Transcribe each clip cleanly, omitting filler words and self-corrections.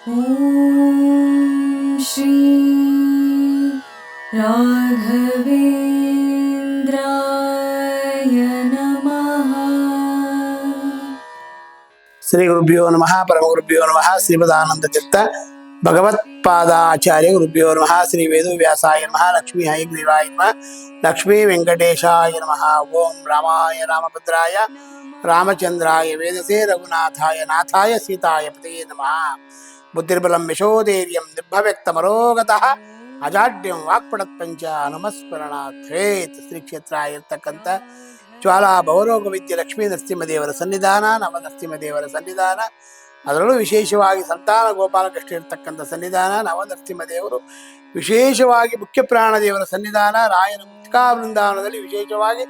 ॐ श्री राघवेन्द्राय नमः। ಶ್ರೀ ಗುರುಭ್ಯೋ ನಮಃ ಪರಮ ಗುರುಭ್ಯೋ ನಮಃ ಶ್ರೀಮದಾನಂದ ತೀರ್ಥ ಭಗವತ್ಪಾದಾಚಾರ್ಯ ಗುರುಭ್ಯೋ ನಮಃ ಶ್ರೀ ವೇದವ್ಯಾಸಾಯ ನಮಃ ಲಕ್ಷ್ಮೀ ಹಯಗ್ರೀವಾಯ ನಮಃ ಲಕ್ಷ್ಮೀ ವೆಂಕಟೇಶಾಯ ನಮಃ. ಓಂ ರಾಮಾಯ ರಾಮಭದ್ರಾಯ ರಾಮಚಂದ್ರಾಯ ವೇದಸೇ ರಘುನಾಥಾಯ ನಾಥಾಯ ಸೀತಾಯ ಪತಯೇ ನಮಃ. ಬುದ್ಧಿರ್ಬಲಂ ಯಶೋಧೈರ್ಯಂ ನಿರ್ಭವ್ಯಕ್ತಮರೋಗತಃ ಅಜಾಡ್ಯಂ ವಾಕ್ಪಡತ್ಪಂಚ ನಮಸ್ಮರಣಾಥೇತ್. ಶ್ರೀ ಕ್ಷೇತ್ರ ಇರ್ತಕ್ಕಂಥ ಜ್ವಾಲಾ ಭವರೋಗ ವಿದ್ಯೆ ಲಕ್ಷ್ಮೀ ನರಸಿಂಹದೇವರ ಸನ್ನಿಧಾನ, ನವ ನರಸಿಂಹದೇವರ ಸನ್ನಿಧಾನ, ಅದರಲ್ಲೂ ವಿಶೇಷವಾಗಿ ಸಂತಾನ ಗೋಪಾಲಕೃಷ್ಣ ಇರ್ತಕ್ಕಂಥ ಸನ್ನಿಧಾನ, ನವ ನರಸಿಂಹದೇವರು ವಿಶೇಷವಾಗಿ ಮುಖ್ಯ ಪ್ರಾಣದೇವರ ಸನ್ನಿಧಾನ, ರಾಯನ ಮುತ್ಕಾ ವೃಂದಾವನದಲ್ಲಿ ವಿಶೇಷವಾಗಿ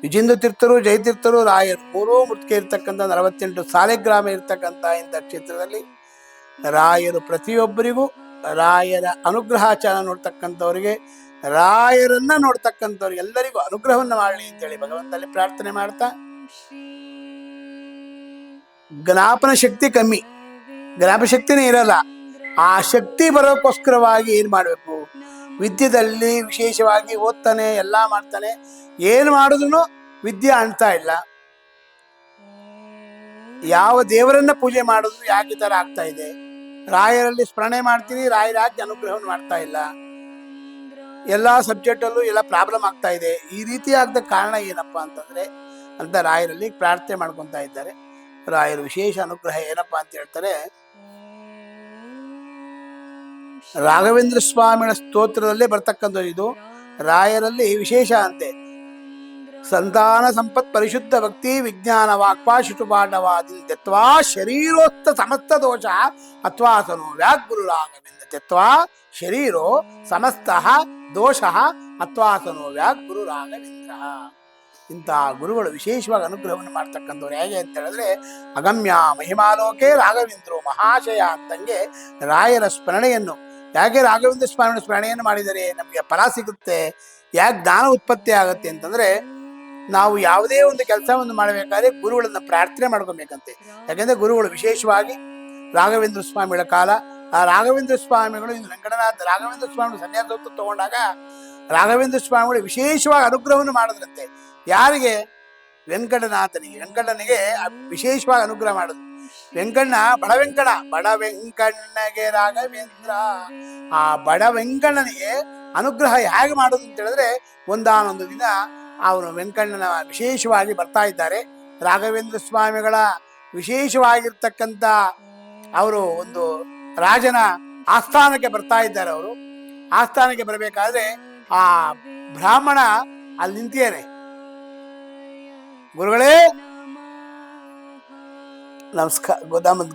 ವಿಜಿಂದು ತೀರ್ಥರು, ಜಯತೀರ್ಥರು, ರಾಯರು ಮೂರೂ ಮುತ್ಕೆ ಇರ್ತಕ್ಕಂಥ 48 ಸಾಲೆಗ್ರಾಮ ಇರ್ತಕ್ಕಂಥ ಇಂಥ ಕ್ಷೇತ್ರದಲ್ಲಿ ರಾಯರು ಪ್ರತಿಯೊಬ್ಬರಿಗೂ ರಾಯರ ಅನುಗ್ರಹಾಚಾರ ನೋಡ್ತಕ್ಕಂಥವ್ರಿಗೆ, ರಾಯರನ್ನ ನೋಡ್ತಕ್ಕಂಥವ್ರಿಗೆ ಎಲ್ಲರಿಗೂ ಅನುಗ್ರಹವನ್ನು ಮಾಡಲಿ ಅಂತೇಳಿ ಭಗವಂತನಲ್ಲಿ ಪ್ರಾರ್ಥನೆ ಮಾಡ್ತಾ, ಜ್ಞಾಪನ ಶಕ್ತಿ ಕಮ್ಮಿ, ಜ್ಞಾಪನ ಶಕ್ತಿನೇ ಇರಲ್ಲ. ಆ ಶಕ್ತಿ ಬರೋಕ್ಕೋಸ್ಕರವಾಗಿ ಏನ್ ಮಾಡಬೇಕು? ವಿದ್ಯೆದಲ್ಲಿ ವಿಶೇಷವಾಗಿ ಓದ್ತಾನೆ, ಎಲ್ಲ ಮಾಡ್ತಾನೆ, ಏನು ಮಾಡಿದ್ರು ವಿದ್ಯೆ ಅಣ್ತಾ ಇಲ್ಲ. ಯಾವ ದೇವರನ್ನ ಪೂಜೆ ಮಾಡಿದ್ರು ಯಾಕೆ ಈ ತರ ಆಗ್ತಾ ಇದೆ? ರಾಯರಲ್ಲಿ ಸ್ಮರಣೆ ಮಾಡ್ತೀನಿ, ರಾಯರ ಯಾಕೆ ಅನುಗ್ರಹವನ್ನು ಮಾಡ್ತಾ ಇಲ್ಲ? ಎಲ್ಲ ಸಬ್ಜೆಕ್ಟಲ್ಲೂ ಎಲ್ಲ ಪ್ರಾಬ್ಲಮ್ ಆಗ್ತಾ ಇದೆ. ಈ ರೀತಿ ಆಗದ ಕಾರಣ ಏನಪ್ಪಾ ಅಂತಂದ್ರೆ ಅಂತ ರಾಯರಲ್ಲಿ ಪ್ರಾರ್ಥನೆ ಮಾಡ್ಕೊತಾ ಇದ್ದಾರೆ. ರಾಯರು ವಿಶೇಷ ಅನುಗ್ರಹ ಏನಪ್ಪಾ ಅಂತ ಹೇಳ್ತಾರೆ, ರಾಘವೇಂದ್ರ ಸ್ವಾಮಿಗಳ ಸ್ತೋತ್ರದಲ್ಲೇ ಬರ್ತಕ್ಕಂಥ ಇದು. ರಾಯರಲ್ಲಿ ವಿಶೇಷ ಅಂತೆ, ಸಂತಾನ ಸಂಪತ್ ಪರಿಶುದ್ಧ ಭಕ್ತಿ ವಿಜ್ಞಾನ ವಾಕ್ಪಾ ಶಿಟುಪಾಠವಾದಿ ತತ್ವಾ ಶರೀರೋಸ್ಥ ಸಮಸ್ತ ದೋಷ ಅಥ್ವಾಸನೋ ವ್ಯಾಗ್ಗುರು ರಾಘವೇಂದ್ರ ತತ್ವಾ ಶರೀರೋ ಸಮಸ್ತ ದೋಷ ಅಥ್ವಾಸನೋ ವ್ಯಾಗ್ಗುರು ರಾಘವೇಂದ್ರ. ಇಂತಹ ಗುರುಗಳು ವಿಶೇಷವಾಗಿ ಅನುಗ್ರಹವನ್ನು ಮಾಡ್ತಕ್ಕಂಥವ್ರು ಹೇಗೆ ಅಂತ ಹೇಳಿದ್ರೆ, ಅಗಮ್ಯ ಮಹಿಮಾಲೋಕೆ ರಾಘವೇಂದ್ರೋ ಮಹಾಶಯ ಅಂತಂಗೆ ರಾಯರ ಸ್ಮರಣೆಯನ್ನು, ಯಾಕೆ ರಾಘವೇಂದ್ರ ಸ್ವಾಮಿಯ ಸ್ಮರಣೆಯನ್ನು ಮಾಡಿದರೆ ನಮಗೆ ಫಲ ಸಿಗುತ್ತೆ, ಯಾಕೆ ಜ್ಞಾನ ಉತ್ಪತ್ತಿ ಆಗುತ್ತೆ ಅಂತಂದ್ರೆ, ನಾವು ಯಾವುದೇ ಒಂದು ಕೆಲಸವನ್ನು ಮಾಡಬೇಕಾದ್ರೆ ಗುರುಗಳನ್ನ ಪ್ರಾರ್ಥನೆ ಮಾಡ್ಕೊಬೇಕಂತೆ. ಯಾಕೆಂದ್ರೆ ಗುರುಗಳು ವಿಶೇಷವಾಗಿ ರಾಘವೇಂದ್ರ ಸ್ವಾಮಿಗಳ ಕಾಲ, ಆ ರಾಘವೇಂದ್ರ ಸ್ವಾಮಿಗಳು ಇನ್ನು ವೆಂಕಟನಾಥ ರಾಘವೇಂದ್ರ ಸ್ವಾಮಿಗಳು ಸನ್ಯಾಸೋತ್ತರ ತಗೊಂಡಾಗ ರಾಘವೇಂದ್ರ ಸ್ವಾಮಿಗಳು ವಿಶೇಷವಾಗಿ ಅನುಗ್ರಹವನ್ನು ಮಾಡಿದ್ರಂತೆ. ಯಾರಿಗೆ? ವೆಂಕಟನಿಗೆ ವಿಶೇಷವಾಗಿ ಅನುಗ್ರಹ ಮಾಡುದು. ಬಡ ವೆಂಕಣ್ಣಗೆ ರಾಘವೇಂದ್ರ, ಆ ಬಡ ವೆಂಕಣ್ಣನಿಗೆ ಅನುಗ್ರಹ ಹೇಗೆ ಮಾಡೋದು ಅಂತ ಹೇಳಿದ್ರೆ, ಒಂದಾನೊಂದು ದಿನ ಅವನು ವೆಂಕಣ್ಣನ ವಿಶೇಷವಾಗಿ ಬರ್ತಾ ಇದ್ದಾರೆ. ರಾಘವೇಂದ್ರ ಸ್ವಾಮಿಗಳ ವಿಶೇಷವಾಗಿರ್ತಕ್ಕಂಥ ಅವರು ಒಂದು ರಾಜನ ಆಸ್ಥಾನಕ್ಕೆ ಬರ್ತಾ ಇದ್ದಾರೆ. ಅವರು ಆಸ್ಥಾನಕ್ಕೆ ಬರಬೇಕಾದ್ರೆ ಆ ಬ್ರಾಹ್ಮಣ ಅಲ್ಲಿ ನಿಂತಿಯಾನೆ. ಗುರುಗಳೇ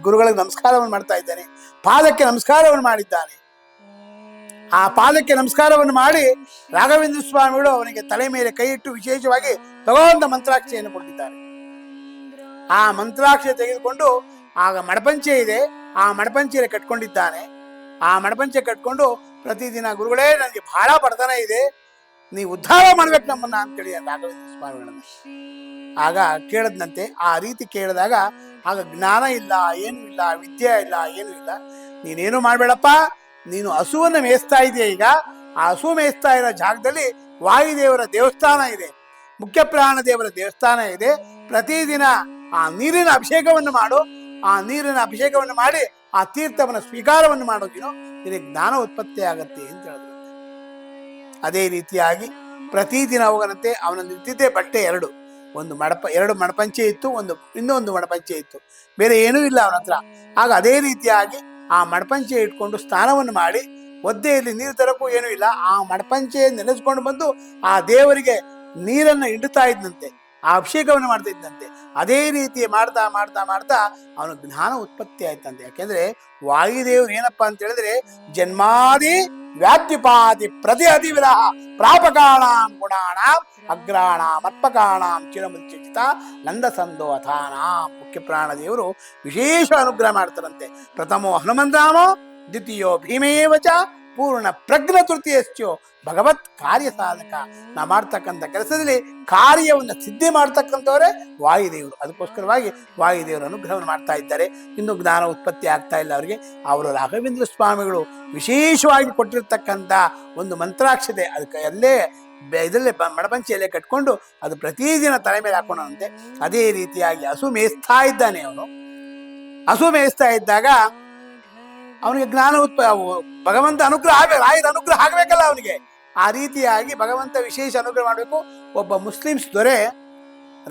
ಗುರುಗಳಿಗೆ ನಮಸ್ಕಾರವನ್ನು ಮಾಡ್ತಾ ಇದ್ದಾನೆ. ಪಾದಕ್ಕೆ ನಮಸ್ಕಾರವನ್ನು ಮಾಡಿದ್ದಾನೆ. ಆ ಪಾದಕ್ಕೆ ನಮಸ್ಕಾರವನ್ನು ಮಾಡಿ ರಾಘವೇಂದ್ರ ಸ್ವಾಮಿಗಳು ಅವನಿಗೆ ತಲೆ ಮೇಲೆ ಕೈ ಇಟ್ಟು ವಿಶೇಷವಾಗಿ ತಗೊಂಡ ಮಂತ್ರಾಕ್ಷೆಯನ್ನು ಕೊಟ್ಟಿದ್ದಾರೆ. ಆ ಮಂತ್ರಾಕ್ಷೆ ತೆಗೆದುಕೊಂಡು ಆಗ ಮಡಪಂಚೆ ಇದೆ, ಆ ಮಡಪಂಚೆಯಲ್ಲಿ ಕಟ್ಕೊಂಡಿದ್ದಾನೆ. ಆ ಮಡಪಂಚೆ ಕಟ್ಕೊಂಡು ಪ್ರತಿದಿನ, ಗುರುಗಳೇ ನನಗೆ ಬಹಳ ಬಡತನ ಇದೆ, ನೀವು ಉದ್ಧಾರ ಮಾಡ್ಬೇಕು ನಮ್ಮನ್ನ ಅಂತೇಳಿ ರಾಘವೇಂದ್ರ ಸ್ವಾಮಿಗಳನ್ನ ಆಗ ಕೇಳದ್ನಂತೆ. ಆ ರೀತಿ ಕೇಳಿದಾಗ ಆಗ ಜ್ಞಾನ ಇಲ್ಲ, ಏನೂ ಇಲ್ಲ, ವಿದ್ಯೆ ಇಲ್ಲ, ಏನೂ ಇಲ್ಲ, ನೀನೇನು ಮಾಡ್ಬೇಡಪ್ಪ, ನೀನು ಹಸುವನ್ನು ಮೇಯಿಸ್ತಾ ಇದೆಯಾ. ಈಗ ಆ ಹಸು ಮೇಯಿಸ್ತಾ ಇರೋ ಜಾಗದಲ್ಲಿ ವಾಯುದೇವರ ದೇವಸ್ಥಾನ ಇದೆ, ಮುಖ್ಯ ಪ್ರಾಣ ದೇವರ ದೇವಸ್ಥಾನ ಇದೆ. ಪ್ರತಿದಿನ ಆ ನೀರಿನ ಅಭಿಷೇಕವನ್ನು ಮಾಡು, ಆ ನೀರಿನ ಅಭಿಷೇಕವನ್ನು ಮಾಡಿ ಆ ತೀರ್ಥವನ್ನ ಸ್ವೀಕಾರವನ್ನು ಮಾಡೋದಿನೋ ನಿನಗೆ ಜ್ಞಾನ ಉತ್ಪತ್ತಿ ಆಗತ್ತೆ ಅಂತ ಹೇಳಿದ್ರು. ಅದೇ ರೀತಿಯಾಗಿ ಪ್ರತಿದಿನ ಹೋಗನಂತೆ. ಅವನ ನಿಂತಿದ್ದೇ ಬಟ್ಟೆ ಎರಡು ಮಡಪಂಚೆ ಇತ್ತು, ಇನ್ನೊಂದು ಮಡಪಂಚೆ ಇತ್ತು, ಬೇರೆ ಏನೂ ಇಲ್ಲ ಅವನ ಹತ್ರ. ಆಗ ಅದೇ ರೀತಿಯಾಗಿ ಆ ಮಡಪಂಚೆ ಇಟ್ಕೊಂಡು ಸ್ನಾನವನ್ನು ಮಾಡಿ, ಒದ್ದೆಯಲ್ಲಿ ನೀರು ತರಕ್ಕೂ ಏನೂ ಇಲ್ಲ, ಆ ಮಡಪಂಚೆ ನೆನೆಸ್ಕೊಂಡು ಬಂದು ಆ ದೇವರಿಗೆ ನೀರನ್ನು ಇಡುತ್ತಾ ಇದ್ದಂತೆ, ಆ ಅಭಿಷೇಕವನ್ನು ಮಾಡ್ತಾ ಇದ್ದಂತೆ. ಅದೇ ರೀತಿ ಮಾಡ್ತಾ ಮಾಡ್ತಾ ಮಾಡ್ತಾ ಅವನು ಜ್ಞಾನ ಉತ್ಪತ್ತಿ ಆಯ್ತಂತೆ. ಯಾಕೆಂದ್ರೆ ವಾಯುದೇವರು ಏನಪ್ಪಾ ಅಂತ ಹೇಳಿದ್ರೆ, ಜನ್ಮಾದಿ ವ್ಯಾಪ್ತಿಪಾತಿ ಪ್ರತಿ ಅತಿ ವಿರಹ ಪ್ರಾಪಕಾಣಾಂ ಗುಣಾಣಾಂ ಅಗ್ರಾಣಾಂ ಅತ್ಪಕಾಣಾಂ ಚಿರಮುಚ್ಚಿತ ನಂದ ಸಂದೋಥಾನಾಂ. ಮುಖ್ಯ ಪ್ರಾಣದೇವರು ವಿಶೇಷ ಅನುಗ್ರಹ ಮಾಡ್ತಾರಂತೆ. ಪ್ರಥಮೋ ಹನುಮಂತಾನೋ ದ್ವಿತೀಯೋ ಭೀಮೇವ ಚ ಪೂರ್ಣ ಪ್ರಜ್ಞ ತೃತೀಯಶ್ಚೋ ಭಗವತ್ ಕಾರ್ಯ ಸಾಧಕ. ನಾ ಮಾಡ್ತಕ್ಕಂಥ ಕೆಲಸದಲ್ಲಿ ಕಾರ್ಯವನ್ನು ಸಿದ್ಧಿ ಮಾಡ್ತಕ್ಕಂಥವರೇ ವಾಯುದೇವರು. ಅದಕ್ಕೋಸ್ಕರವಾಗಿ ವಾಯುದೇವರು ಅನುಗ್ರಹವನ್ನು ಮಾಡ್ತಾ ಇದ್ದಾರೆ. ಇನ್ನು ಜ್ಞಾನ ಉತ್ಪತ್ತಿ ಆಗ್ತಾ ಇಲ್ಲ ಅವರಿಗೆ. ಅವರು ರಾಘವೇಂದ್ರ ಸ್ವಾಮಿಗಳು ವಿಶೇಷವಾಗಿ ಕೊಟ್ಟಿರ್ತಕ್ಕಂಥ ಒಂದು ಮಂತ್ರಾಕ್ಷತೆ, ಅದಕ್ಕೆ ಎಲ್ಲೇ ಇದರಲ್ಲೇ ಮಡಪಂಚಿಯಲ್ಲೇ ಕಟ್ಕೊಂಡು ಅದು ಪ್ರತಿದಿನ ತಲೆ ಮೇಲೆ ಹಾಕೊಂಡಂತೆ. ಅದೇ ರೀತಿಯಾಗಿ ಹಸು ಮೇಯಿಸ್ತಾ ಇದ್ದಾನೆ ಅವನು. ಹಸು ಮೇಯಿಸ್ತಾ ಇದ್ದಾಗ ಅವನಿಗೆ ಜ್ಞಾನ ಭಗವಂತ ಅನುಗ್ರಹ ಆಗಬೇಕು, ರಾಯರ ಅನುಗ್ರಹ ಆಗಬೇಕಲ್ಲ ಅವನಿಗೆ. ಆ ರೀತಿಯಾಗಿ ಭಗವಂತ ವಿಶೇಷ ಅನುಗ್ರಹ ಮಾಡಬೇಕು. ಒಬ್ಬ ಮುಸ್ಲಿಮ್ಸ್ ದೊರೆ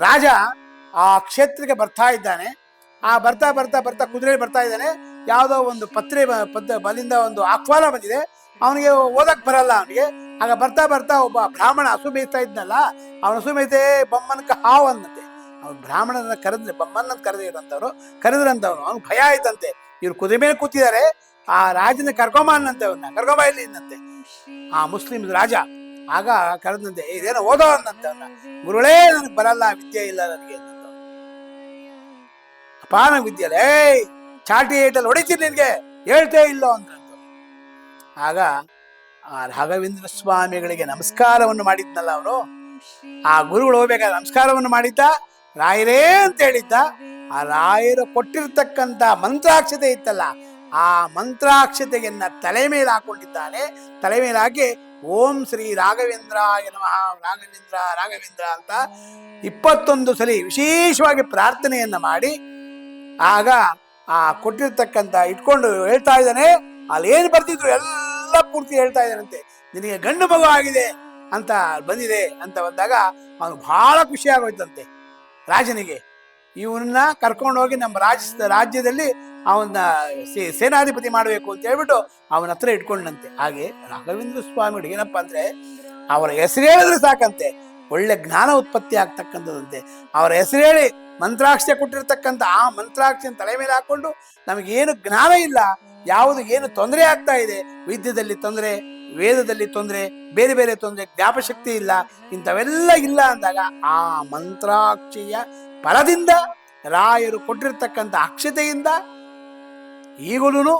ರಾಜ ಆ ಕ್ಷೇತ್ರಕ್ಕೆ ಬರ್ತಾ ಇದ್ದಾನೆ. ಆ ಬರ್ತಾ ಬರ್ತಾ ಬರ್ತಾ ಕುದುರೆ ಬರ್ತಾ ಇದ್ದಾನೆ. ಯಾವುದೋ ಒಂದು ಬಲಿಂದ ಒಂದು ಆಹ್ವಾನ ಬಂದಿದೆ. ಅವನಿಗೆ ಓದಕ್ ಬರಲ್ಲ ಅವನಿಗೆ. ಆಗ ಬರ್ತಾ ಬರ್ತಾ ಒಬ್ಬ ಬ್ರಾಹ್ಮಣ ಹಸು ಮೇಯ್ತಾ ಇದ್ನಲ್ಲ, ಅವನ ಹಸು ಮೇಯ್ತೆ ಬೊಮ್ಮನಕ ಹಾವು ಅನ್ನಂತೆ. ಅವ್ನು ಬ್ರಾಹ್ಮಣನ ಕರೆದ್ರೆ ಬೊಮ್ಮನ ಕರೆದ್ರಂತವ್ನು ಅವ್ನು ಭಯ ಆಯ್ತಂತೆ. ಇವ್ರು ಕುದುರೆ ಮೇಲೆ ಕೂತಿದ್ದಾರೆ, ಆ ರಾಜನ ಕರ್ಕೊಂಬ ಅನ್ನಂತೆ, ಅವ್ರನ್ನ ಕರ್ಕೊಂಬ ಇಲ್ಲಿ ಇನ್ನಂತೆ ಆ ಮುಸ್ಲಿಂ ರಾಜ. ಆಗ ಕರೆದಂತೆ, ಇದೇನೋ ಓದೋ ಅನ್ನಂತೆ ಅವನ್ನ. ಗುರುಗಳೇ, ನನಗೆ ಬರಲ್ಲ, ವಿದ್ಯೆ ಇಲ್ಲ ನನಗೆ ಅಂತ. ಅಪಾನ ವಿದ್ಯೆ ಚಾಟಿ ಏಟಲ್ಲಿ ಹೊಡಿತೀನಿ ನಿನ್ಗೆ, ಹೇಳ್ತೇ ಇಲ್ಲೋ ಅಂತಂದು. ಆಗ ಆ ರಾಘವೇಂದ್ರ ಸ್ವಾಮಿಗಳಿಗೆ ನಮಸ್ಕಾರವನ್ನು ಮಾಡಿದ್ನಲ್ಲ ಅವನು, ಆ ಗುರುಗಳು ಹೋಗ್ಬೇಕಾದ್ರೆ ನಮಸ್ಕಾರವನ್ನು ಮಾಡಿದ್ದ. ರಾಯರೇ ಅಂತ ಹೇಳಿದ್ದ. ಆ ರಾಯರು ಕೊಟ್ಟಿರ್ತಕ್ಕಂಥ ಮಂತ್ರಾಕ್ಷತೆ ಇತ್ತಲ್ಲ, ಆ ಮಂತ್ರಾಕ್ಷತೆಯನ್ನ ತಲೆ ಮೇಲೆ ಹಾಕೊಂಡಿದ್ದಾನೆ. ತಲೆ ಮೇಲೆ ಹಾಕಿ ಓಂ ಶ್ರೀ ರಾಘವೇಂದ್ರಾಯ ನಮಃ, ರಾಘವೇಂದ್ರ ರಾಘವೇಂದ್ರ ಅಂತ 21 ಸಲ ವಿಶೇಷವಾಗಿ ಪ್ರಾರ್ಥನೆಯನ್ನ ಮಾಡಿ, ಆಗ ಆ ಕೊಟ್ಟಿರ್ತಕ್ಕಂಥ ಇಟ್ಕೊಂಡು ಹೇಳ್ತಾ ಇದ್ದಾನೆ. ಅಲ್ಲಿ ಏನು ಬರ್ತಿದ್ರು ಎಲ್ಲ ಪೂರ್ತಿ ಹೇಳ್ತಾ ಇದ್ದಾನಂತೆ. ನಿನಗೆ ಗಂಡು ಮಗು ಆಗಿದೆ ಅಂತ ಬಂದಿದೆ ಅಂತ ಬಂದಾಗ ಅವನು ಬಹಳ ಖುಷಿ ಆಗೋಯ್ತಂತೆ ರಾಜನಿಗೆ. ಇವನ್ನ ಕರ್ಕೊಂಡೋಗಿ ನಮ್ಮ ರಾಜ್ಯದಲ್ಲಿ ಅವನ್ನ ಸೇನಾಧಿಪತಿ ಮಾಡಬೇಕು ಅಂತ ಹೇಳ್ಬಿಟ್ಟು ಅವನ ಹತ್ರ ಇಟ್ಕೊಂಡಂತೆ. ಹಾಗೆ ರಾಘವೇಂದ್ರ ಸ್ವಾಮಿಗಳು ಏನಪ್ಪಾ ಅಂದ್ರೆ, ಅವರ ಹೆಸರು ಹೇಳಿದ್ರೆ ಸಾಕಂತೆ ಒಳ್ಳೆ ಜ್ಞಾನ ಉತ್ಪತ್ತಿ ಆಗ್ತಕ್ಕಂಥದ್ದಂತೆ. ಅವರ ಹೆಸರು ಹೇಳಿ ಮಂತ್ರಾಕ್ಷತೆ ಕೊಟ್ಟಿರ್ತಕ್ಕಂಥ ಆ ಮಂತ್ರಾಕ್ಷತೆ ತಲೆ ಮೇಲೆ ಹಾಕೊಂಡು ನಮಗೇನು ಜ್ಞಾನ ಇಲ್ಲ, ಯಾವುದು ಏನು ತೊಂದರೆ ಆಗ್ತಾ ಇದೆ, ವಿದ್ಯೆಯಲ್ಲಿ ತೊಂದರೆ, ವೇದದಲ್ಲಿ ತೊಂದರೆ, ಬೇರೆ ಬೇರೆ ತೊಂದರೆ, ಜ್ಞಾಪಶಕ್ತಿ ಇಲ್ಲ, ಇಂಥವೆಲ್ಲ ಇಲ್ಲ ಅಂದಾಗ ಆ ಮಂತ್ರಾಕ್ಷೆಯ ಫಲದಿಂದ, ರಾಯರು ಕೊಟ್ಟಿರ್ತಕ್ಕಂಥ ಅಕ್ಷತೆಯಿಂದ ಈಗಲೂ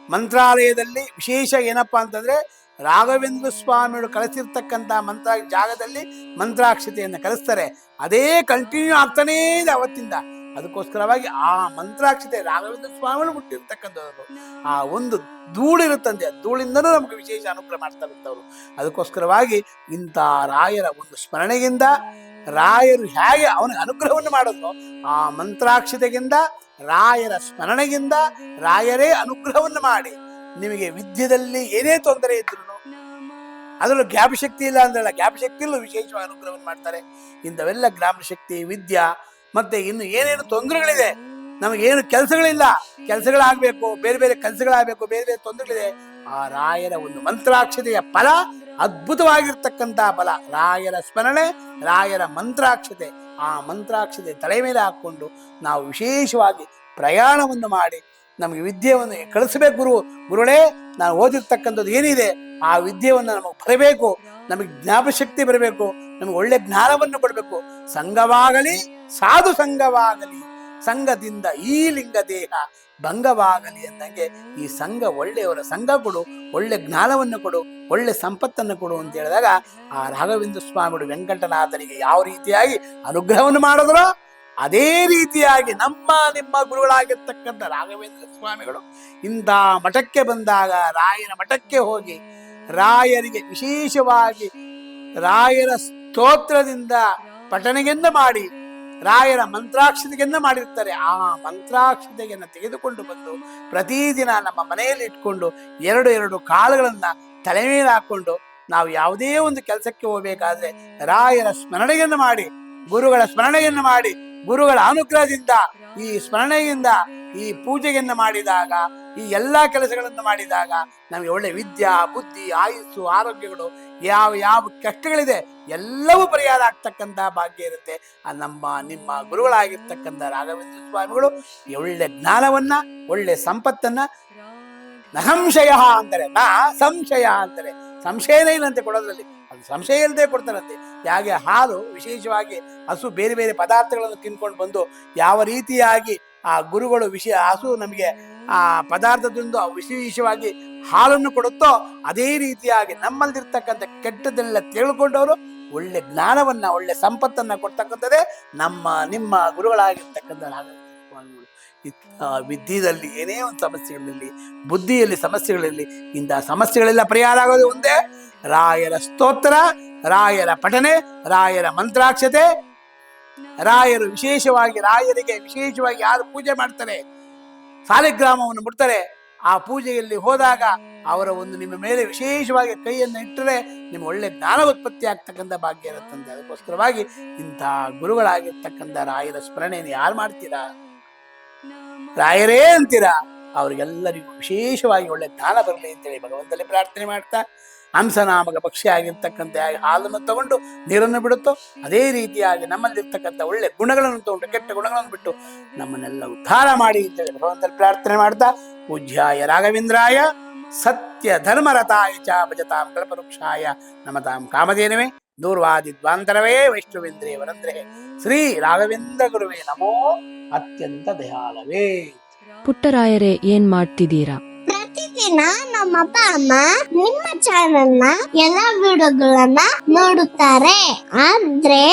ಮಂತ್ರಾಲಯದಲ್ಲಿ ವಿಶೇಷ ಏನಪ್ಪಾ ಅಂತಂದ್ರೆ, ರಾಘವೇಂದ್ರ ಸ್ವಾಮಿಗಳು ಕಲಿಸಿರ್ತಕ್ಕಂಥ ಜಾಗದಲ್ಲಿ ಮಂತ್ರಾಕ್ಷತೆಯನ್ನು ಕಲಿಸ್ತಾರೆ. ಅದೇ ಕಂಟಿನ್ಯೂ ಆಗ್ತಾನೇ ಇದೆ ಅವತ್ತಿಂದ. ಅದಕ್ಕೋಸ್ಕರವಾಗಿ ಆ ಮಂತ್ರಾಕ್ಷತೆ ರಾಘವೇಂದ್ರ ಸ್ವಾಮಿಗಳು ಮುಟ್ಟಿರ್ತಕ್ಕಂಥದ್ದು. ಆ ಒಂದು ಧೂಳಿರುತ್ತಂತೆ, ಧೂಳಿಂದನೂ ನಮಗೆ ವಿಶೇಷ ಅನುಗ್ರಹ ಮಾಡ್ತಾ ಇರ್ತವರು. ಅದಕ್ಕೋಸ್ಕರವಾಗಿ ಇಂಥ ರಾಯರ ಒಂದು ಸ್ಮರಣೆಯಿಂದ, ರಾಯರು ಹೇಗೆ ಅವನಿಗೆ ಅನುಗ್ರಹವನ್ನು ಮಾಡೋದು, ಆ ಮಂತ್ರಾಕ್ಷತೆಗಿಂದ, ರಾಯರ ಸ್ಮರಣೆಗಿಂದ ರಾಯರೇ ಅನುಗ್ರಹವನ್ನು ಮಾಡಿ ನಿಮಗೆ ವಿದ್ಯೆಯಲ್ಲಿ ಏನೇ ತೊಂದರೆ ಇದ್ರು, ಅದರಲ್ಲೂ ಜ್ಞಾಪಶಕ್ತಿ ಇಲ್ಲ ಅಂದ್ರಲ್ಲ, ಜ್ಞಾಪಶಕ್ತಿಯಲ್ಲೂ ವಿಶೇಷವಾಗಿ ಅನುಗ್ರಹವನ್ನು ಮಾಡ್ತಾರೆ. ಇಂಥವೆಲ್ಲ ಜ್ಞಾಪಶಕ್ತಿ, ವಿದ್ಯಾ, ಮತ್ತೆ ಇನ್ನು ಏನೇನು ತೊಂದರೆಗಳಿದೆ, ನಮಗೇನು ಕೆಲಸಗಳಿಲ್ಲ, ಕೆಲಸಗಳಾಗಬೇಕು, ಬೇರೆ ಬೇರೆ ಕೆಲಸಗಳಾಗಬೇಕು, ಬೇರೆ ಬೇರೆ ತೊಂದರೆಗಳಿದೆ, ಆ ರಾಯರ ಒಂದು ಮಂತ್ರಾಕ್ಷತೆಯ ಫಲ ಅದ್ಭುತವಾಗಿರ್ತಕ್ಕಂಥ ಫಲ. ರಾಯರ ಸ್ಮರಣೆ, ರಾಯರ ಮಂತ್ರಾಕ್ಷತೆ, ಆ ಮಂತ್ರಾಕ್ಷತೆ ತಲೆ ಮೇಲೆ ಹಾಕೊಂಡು ನಾವು ವಿಶೇಷವಾಗಿ ಪ್ರಯಾಣವನ್ನು ಮಾಡಿ ನಮಗೆ ವಿದ್ಯೆಯನ್ನು ಕಳಿಸಬೇಕು. ಗುರುಗಳೇ, ನಾನು ಓದಿರ್ತಕ್ಕಂಥದ್ದು ಏನಿದೆ ಆ ವಿದ್ಯೆಯನ್ನು ನಮಗೆ ಬರಬೇಕು, ನಮಗೆ ಜ್ಞಾಪಶಕ್ತಿ ಬರಬೇಕು, ನಮಗೆ ಒಳ್ಳೆ ಜ್ಞಾನವನ್ನು ಕೊಡಬೇಕು. ಸಂಘವಾಗಲಿ ಸಾಧು ಸಂಘವಾಗಲಿ, ಸಂಘದಿಂದ ಈ ಲಿಂಗ ದೇಹ ಭಂಗವಾಗಲಿ ಅಂದಂಗೆ ಈ ಸಂಘ, ಒಳ್ಳೆಯವರ ಸಂಘ ಕೊಡು, ಒಳ್ಳೆ ಜ್ಞಾನವನ್ನು ಕೊಡು, ಒಳ್ಳೆ ಸಂಪತ್ತನ್ನು ಕೊಡು ಅಂತ ಹೇಳಿದಾಗ ಆ ರಾಘವೇಂದ್ರ ಸ್ವಾಮಿಗಳು ವೆಂಕಟನಾಥನಿಗೆ ಯಾವ ರೀತಿಯಾಗಿ ಅನುಗ್ರಹವನ್ನು ಮಾಡಿದ್ರೋ ಅದೇ ರೀತಿಯಾಗಿ ನಿಮ್ಮ ಗುರುಗಳಾಗಿರ್ತಕ್ಕಂಥ ರಾಘವೇಂದ್ರ ಸ್ವಾಮಿಗಳು ಇಂಥ ಮಠಕ್ಕೆ ಬಂದಾಗ, ರಾಯರ ಮಠಕ್ಕೆ ಹೋಗಿ ರಾಯರಿಗೆ ವಿಶೇಷವಾಗಿ ರಾಯರ ಸ್ತೋತ್ರದಿಂದ ಪಠಣೆಯನ್ನ ಮಾಡಿ ರಾಯರ ಮಂತ್ರಾಕ್ಷತೆಯನ್ನ ಮಾಡಿರ್ತಾರೆ. ಆ ಮಂತ್ರಾಕ್ಷತೆಯನ್ನು ತೆಗೆದುಕೊಂಡು ಬಂದು ಪ್ರತಿದಿನ ನಮ್ಮ ಮನೆಯಲ್ಲಿ ಇಟ್ಕೊಂಡು 2 ಕಾಳುಗಳನ್ನ ತಲೆ ಮೇಲೆ ಹಾಕೊಂಡು ನಾವು ಯಾವುದೇ ಒಂದು ಕೆಲಸಕ್ಕೆ ಹೋಗ್ಬೇಕಾದ್ರೆ ರಾಯರ ಸ್ಮರಣೆಯನ್ನು ಮಾಡಿ, ಗುರುಗಳ ಸ್ಮರಣೆಯನ್ನು ಮಾಡಿ, ಗುರುಗಳ ಅನುಗ್ರಹದಿಂದ, ಈ ಸ್ಮರಣೆಯಿಂದ, ಈ ಪೂಜೆಯನ್ನು ಮಾಡಿದಾಗ, ಈ ಎಲ್ಲಾ ಕೆಲಸಗಳನ್ನು ಮಾಡಿದಾಗ ನಮಗೆ ಒಳ್ಳೆ ವಿದ್ಯಾ, ಬುದ್ಧಿ, ಆಯುಸ್ಸು, ಆರೋಗ್ಯಗಳು, ಯಾವ ಕಷ್ಟಗಳಿದೆ ಎಲ್ಲವೂ ಪರಿಹಾರ ಆಗ್ತಕ್ಕಂಥ ಭಾಗ್ಯ ಇರುತ್ತೆ. ನಿಮ್ಮ ಗುರುಗಳಾಗಿರ್ತಕ್ಕಂಥ ರಾಘವೇಂದ್ರ ಸ್ವಾಮಿಗಳು ಒಳ್ಳೆ ಜ್ಞಾನವನ್ನ, ಒಳ್ಳೆ ಸಂಪತ್ತನ್ನ ಸಂಶಯ ಅಂತಾರೆ, ಸಂಶಯ ಅಂತಾರೆ, ಸಂಶಯನೇ ಇಲ್ಲಂತೆ ಕೊಡೋದ್ರಲ್ಲಿ, ಅದು ಸಂಶಯ ಇಲ್ಲದೆ ಕೊಡ್ತಾರಂತೆ. ಯಾಕೆ ಹಾಲು ವಿಶೇಷವಾಗಿ ಹಸು ಬೇರೆ ಬೇರೆ ಪದಾರ್ಥಗಳನ್ನು ತಿನ್ಕೊಂಡು ಬಂದು ಯಾವ ರೀತಿಯಾಗಿ ಆ ಗುರುಗಳು ಹಸು ನಮಗೆ ಆ ಪದಾರ್ಥದಿಂದ ವಿಶೇಷವಾಗಿ ಹಾಲನ್ನು ಕೊಡುತ್ತೋ ಅದೇ ರೀತಿಯಾಗಿ ನಮ್ಮಲ್ಲಿರ್ತಕ್ಕಂಥ ಕೆಟ್ಟದೆಲ್ಲ ತಿಳ್ಕೊಂಡವರು ಒಳ್ಳೆ ಜ್ಞಾನವನ್ನ, ಒಳ್ಳೆ ಸಂಪತ್ತನ್ನ ಕೊಡ್ತಕ್ಕಂಥದ್ದೇ ನಿಮ್ಮ ಗುರುಗಳಾಗಿರ್ತಕ್ಕಂಥ ರಾಘವೇಂದ್ರ ಸ್ವಾಮಿಗಳು. ವಿದ್ಯೆಯಲ್ಲಿ ಏನೇ ಒಂದು ಸಮಸ್ಯೆಗಳಲ್ಲಿ, ಬುದ್ಧಿಯಲ್ಲಿ ಸಮಸ್ಯೆಗಳಲ್ಲಿ, ಇಂತಹ ಸಮಸ್ಯೆಗಳೆಲ್ಲ ಪರಿಹಾರ ಆಗೋದು ಒಂದೇ, ರಾಯರ ಸ್ತೋತ್ರ, ರಾಯರ ಪಠನೆ, ರಾಯರ ಮಂತ್ರಾಕ್ಷತೆ. ರಾಯರು ರಾಯರಿಗೆ ವಿಶೇಷವಾಗಿ ಯಾರು ಪೂಜೆ ಮಾಡ್ತಾರೆ, ಸಾಲಿಗ್ರಾಮವನ್ನು ಮುಟ್ತಾರೆ, ಆ ಪೂಜೆಯಲ್ಲಿ ಹೋದಾಗ ಅವರ ನಿಮ್ಮ ಮೇಲೆ ವಿಶೇಷವಾಗಿ ಕೈಯನ್ನು ಇಟ್ಟರೆ ನಿಮ್ಗೆ ಒಳ್ಳೆ ಜ್ಞಾನ ಉತ್ಪತ್ತಿ ಆಗ್ತಕ್ಕಂಥ ಭಾಗ್ಯ ಇರುತ್ತಂತೆ. ಅದಕ್ಕೋಸ್ಕರವಾಗಿ ಇಂತಹ ಗುರುಗಳಾಗಿರ್ತಕ್ಕಂಥ ರಾಯರ ಸ್ಮರಣೆಯನ್ನು ಯಾರು ಮಾಡ್ತೀರಾ, ರಾಯರೇ ಅಂತೀರಾ, ಅವ್ರಿಗೆಲ್ಲರಿಗೂ ವಿಶೇಷವಾಗಿ ಒಳ್ಳೆ ಜ್ಞಾನ ಬರಲಿ ಅಂತೇಳಿ ಭಗವಂತನಲ್ಲಿ ಪ್ರಾರ್ಥನೆ ಮಾಡ್ತಾ, ಹಂಸನಾಮಕ ಪಕ್ಷಿ ಆಗಿರ್ತಕ್ಕಂಥ ಹಾಲನ್ನು ತಗೊಂಡು ನೀರನ್ನು ಬಿಡುತ್ತೋ ಅದೇ ರೀತಿಯಾಗಿ ನಮ್ಮಲ್ಲಿರ್ತಕ್ಕಂಥ ಒಳ್ಳೆ ಗುಣಗಳನ್ನು ತಗೊಂಡು ಕೆಟ್ಟ ಗುಣಗಳನ್ನು ಬಿಟ್ಟು ನಮ್ಮನ್ನೆಲ್ಲ ಉದ್ಧಾರ ಮಾಡಿ ಅಂತೇಳಿ ಭಗವಂತನಲ್ಲಿ ಪ್ರಾರ್ಥನೆ ಮಾಡ್ತಾ, ಪೂಜ್ಯಾಯ ರಾಘವೇಂದ್ರಾಯ ಸತ್ಯ ಧರ್ಮರತಾಯ ಚ ಭಜತಾಂ ಕಲ್ಪವೃಕ್ಷಾಯ ನಮತಾಂ ಕಾಮಧೇನವೇ ದೂರ್ವಾದಿ ದ್ವಾಂತರವೇ ವೈಷ್ಣವೇಂದ್ರೇ ವರಂದ್ರೇ ಶ್ರೀ ರಾಘವೇಂದ್ರ ಗುರುವೇ ನಮೋ ಅತ್ಯಂತ ದಯಾಳವೇ. ಪುಟ್ಟರಾಯರೇ, ಏನ್ ಮಾಡ್ತಿದ್ದೀರಾ? ಪ್ರತಿದಿನ ನಮ್ಮಪ್ಪ ಅಮ್ಮ ನಿಮ್ಮ ಚಾನೆಲ್ ನ ಎಲ್ಲಾ ವಿಡಿಯೋಗಳನ್ನ ನೋಡುತ್ತಾರೆ, ಆದ್ರೆ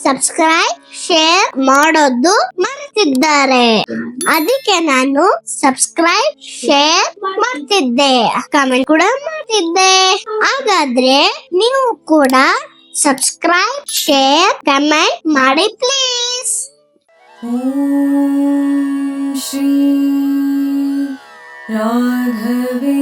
ಸಬ್ಸ್ಕ್ರೈಬ್ ಶೇರ್ ಮಾಡೋದು ಮರೆತಿದ್ದಾರೆ. ಅದಕ್ಕೆ ನಾನು ಸಬ್ಸ್ಕ್ರೈಬ್ ಶೇರ್ ಮಾಡ್ತಿದ್ದೆ, ಕಮೆಂಟ್ ಕೂಡ ಮಾಡ್ತಿದ್ದೆ. ಹಾಗಾದ್ರೆ ನೀವು ಕೂಡ ಸಬ್ಸ್ಕ್ರೈಬ್ ಶೇರ್ ಕಮೆಂಟ್ ಮಾಡಿ ಪ್ಲೀಸ್. ಓಂ ಶ್ರೀ ರಾಘವೇಂದ್ರಾಯ